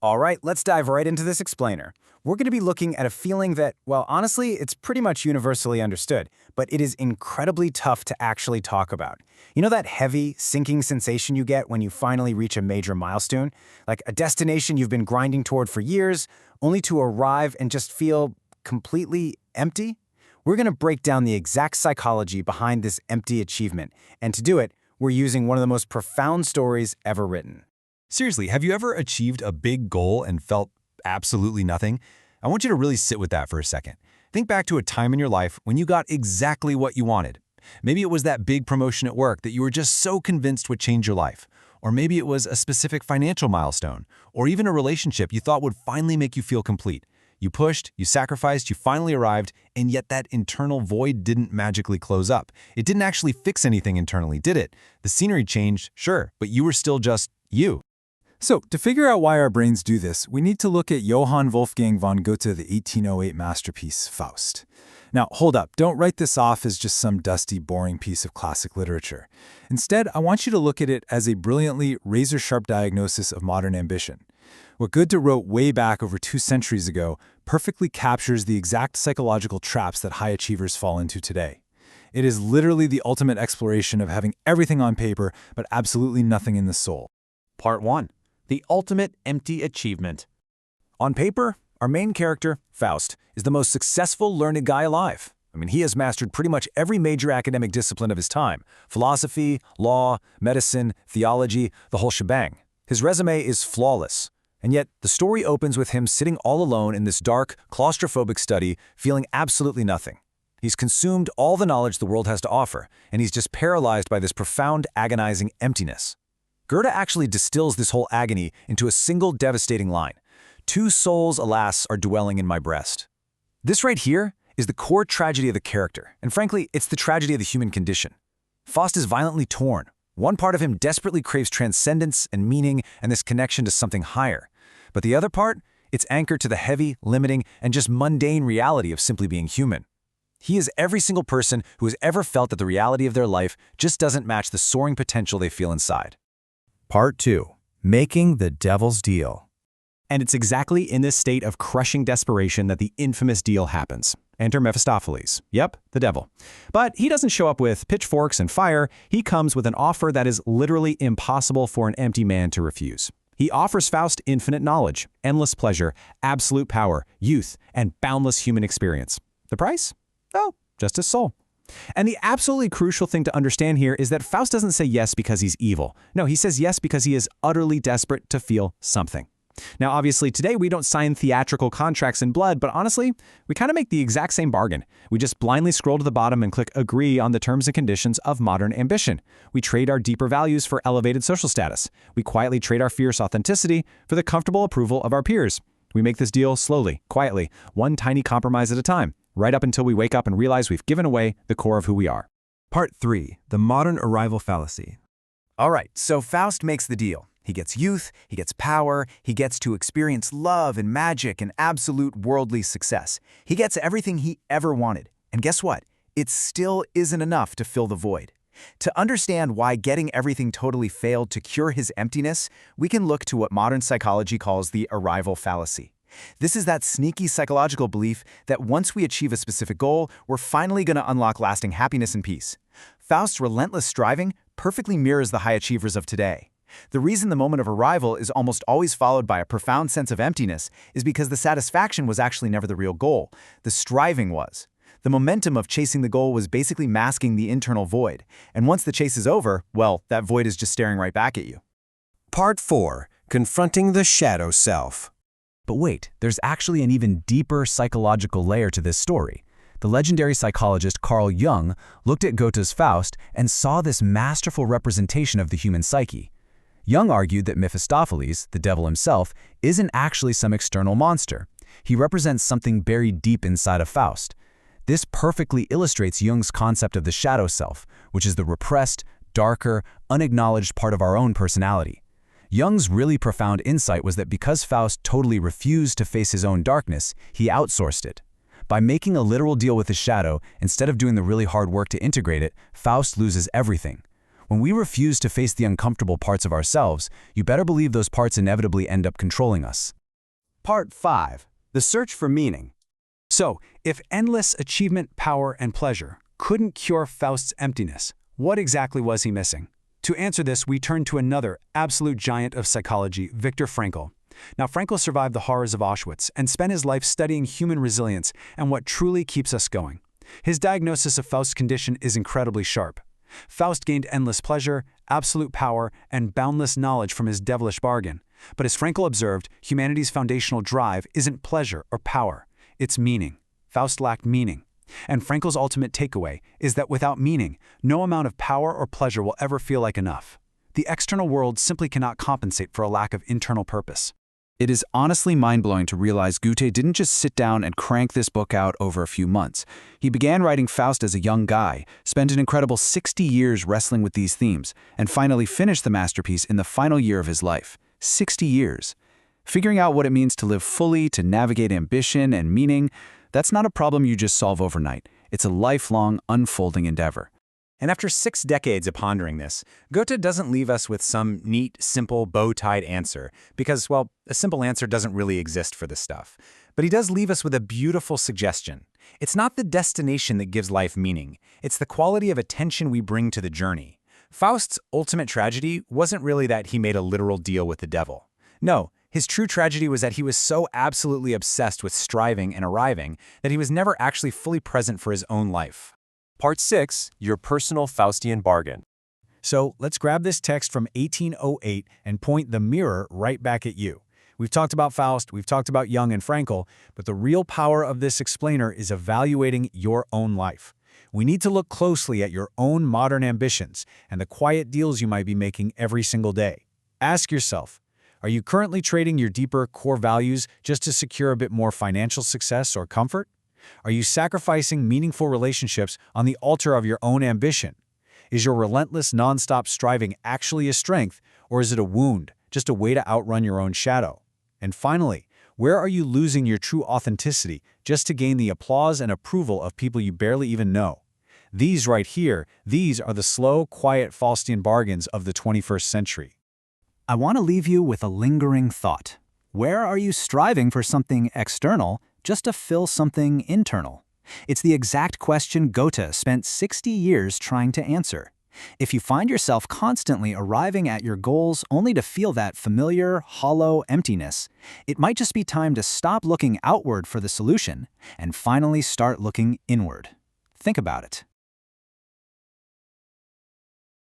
All right, let's dive right into this explainer. We're going to be looking at a feeling that, well, honestly, it's pretty much universally understood, but it is incredibly tough to actually talk about. You know that heavy, sinking sensation you get when you finally reach a major milestone? Like a destination you've been grinding toward for years, only to arrive and just feel completely empty? We're going to break down the exact psychology behind this empty achievement, and to do it, we're using one of the most profound stories ever written. Seriously, have you ever achieved a big goal and felt absolutely nothing? I want you to really sit with that for a second. Think back to a time in your life when you got exactly what you wanted. Maybe it was that big promotion at work that you were just so convinced would change your life. Or maybe it was a specific financial milestone, or even a relationship you thought would finally make you feel complete. You pushed, you sacrificed, you finally arrived, and yet that internal void didn't magically close up. It didn't actually fix anything internally, did it? The scenery changed, sure, but you were still just you. So, to figure out why our brains do this, we need to look at Johann Wolfgang von Goethe, the 1808 masterpiece, Faust. Now, hold up, don't write this off as just some dusty, boring piece of classic literature. Instead, I want you to look at it as a brilliantly razor-sharp diagnosis of modern ambition. What Goethe wrote way back over 2 centuries ago perfectly captures the exact psychological traps that high achievers fall into today. It is literally the ultimate exploration of having everything on paper, but absolutely nothing in the soul. Part 1. The ultimate empty achievement. On paper, our main character, Faust, is the most successful, learned guy alive. He has mastered pretty much every major academic discipline of his time: philosophy, law, medicine, theology, the whole shebang. His resume is flawless. And yet, the story opens with him sitting all alone in this dark, claustrophobic study, feeling absolutely nothing. He's consumed all the knowledge the world has to offer, and he's just paralyzed by this profound, agonizing emptiness. Goethe actually distills this whole agony into a single devastating line. 2 souls, alas, are dwelling in my breast. This right here is the core tragedy of the character, and frankly, it's the tragedy of the human condition. Faust is violently torn. One part of him desperately craves transcendence and meaning and this connection to something higher. But the other part, it's anchored to the heavy, limiting, and just mundane reality of simply being human. He is every single person who has ever felt that the reality of their life just doesn't match the soaring potential they feel inside. Part 2. Making the Devil's Deal. And it's exactly in this state of crushing desperation that the infamous deal happens. Enter Mephistopheles. Yep, the devil. But he doesn't show up with pitchforks and fire. He comes with an offer that is literally impossible for an empty man to refuse. He offers Faust infinite knowledge, endless pleasure, absolute power, youth, and boundless human experience. The price? Oh, just his soul. And the absolutely crucial thing to understand here is that Faust doesn't say yes because he's evil. No, he says yes because he is utterly desperate to feel something. Now, obviously, today we don't sign theatrical contracts in blood, but honestly, we kind of make the exact same bargain. We just blindly scroll to the bottom and click agree on the terms and conditions of modern ambition. We trade our deeper values for elevated social status. We quietly trade our fierce authenticity for the comfortable approval of our peers. We make this deal slowly, quietly, one tiny compromise at a time, right up until we wake up and realize we've given away the core of who we are. Part 3. The Modern Arrival Fallacy. All right, so Faust makes the deal. He gets youth, he gets power, he gets to experience love and magic and absolute worldly success. He gets everything he ever wanted. And guess what? It still isn't enough to fill the void. To understand why getting everything totally failed to cure his emptiness, we can look to what modern psychology calls the arrival fallacy. This is that sneaky psychological belief that once we achieve a specific goal, we're finally going to unlock lasting happiness and peace. Faust's relentless striving perfectly mirrors the high achievers of today. The reason the moment of arrival is almost always followed by a profound sense of emptiness is because the satisfaction was actually never the real goal. The striving was. The momentum of chasing the goal was basically masking the internal void. And once the chase is over, well, that void is just staring right back at you. Part 4. Confronting the Shadow Self. But wait, there's actually an even deeper psychological layer to this story. The legendary psychologist Carl Jung looked at Goethe's Faust and saw this masterful representation of the human psyche. Jung argued that Mephistopheles, the devil himself, isn't actually some external monster. He represents something buried deep inside of Faust. This perfectly illustrates Jung's concept of the shadow self, which is the repressed, darker, unacknowledged part of our own personality. Jung's really profound insight was that because Faust totally refused to face his own darkness, he outsourced it. By making a literal deal with his shadow, instead of doing the really hard work to integrate it, Faust loses everything. When we refuse to face the uncomfortable parts of ourselves, you better believe those parts inevitably end up controlling us. Part 5. The search for meaning. So, if endless achievement, power, and pleasure couldn't cure Faust's emptiness, what exactly was he missing? To answer this, we turn to another absolute giant of psychology, Viktor Frankl. Now, Frankl survived the horrors of Auschwitz and spent his life studying human resilience and what truly keeps us going. His diagnosis of Faust's condition is incredibly sharp. Faust gained endless pleasure, absolute power, and boundless knowledge from his devilish bargain. But as Frankl observed, humanity's foundational drive isn't pleasure or power, it's meaning. Faust lacked meaning. And Frankl's ultimate takeaway is that without meaning, no amount of power or pleasure will ever feel like enough. The external world simply cannot compensate for a lack of internal purpose. It is honestly mind-blowing to realize Goethe didn't just sit down and crank this book out over a few months. He began writing Faust as a young guy, spent an incredible 60 years wrestling with these themes, and finally finished the masterpiece in the final year of his life. 60 years. Figuring out what it means to live fully, to navigate ambition and meaning, that's not a problem you just solve overnight. It's a lifelong, unfolding endeavor. And after 6 decades of pondering this, Goethe doesn't leave us with some neat, simple, bow-tied answer, because, well, a simple answer doesn't really exist for this stuff. But he does leave us with a beautiful suggestion. It's not the destination that gives life meaning. It's the quality of attention we bring to the journey. Faust's ultimate tragedy wasn't really that he made a literal deal with the devil. No, his true tragedy was that he was so absolutely obsessed with striving and arriving that he was never actually fully present for his own life. Part 6, Your Personal Faustian Bargain. So let's grab this text from 1808 and point the mirror right back at you. We've talked about Faust, we've talked about Jung and Frankl, but the real power of this explainer is evaluating your own life. We need to look closely at your own modern ambitions and the quiet deals you might be making every single day. Ask yourself, are you currently trading your deeper core values just to secure a bit more financial success or comfort? Are you sacrificing meaningful relationships on the altar of your own ambition? Is your relentless, nonstop striving actually a strength, or is it a wound, just a way to outrun your own shadow? And finally, where are you losing your true authenticity just to gain the applause and approval of people you barely even know? These right here, these are the slow, quiet Faustian bargains of the 21st century. I want to leave you with a lingering thought. Where are you striving for something external just to fill something internal? It's the exact question Goethe spent 60 years trying to answer. If you find yourself constantly arriving at your goals only to feel that familiar, hollow emptiness, it might just be time to stop looking outward for the solution and finally start looking inward. Think about it.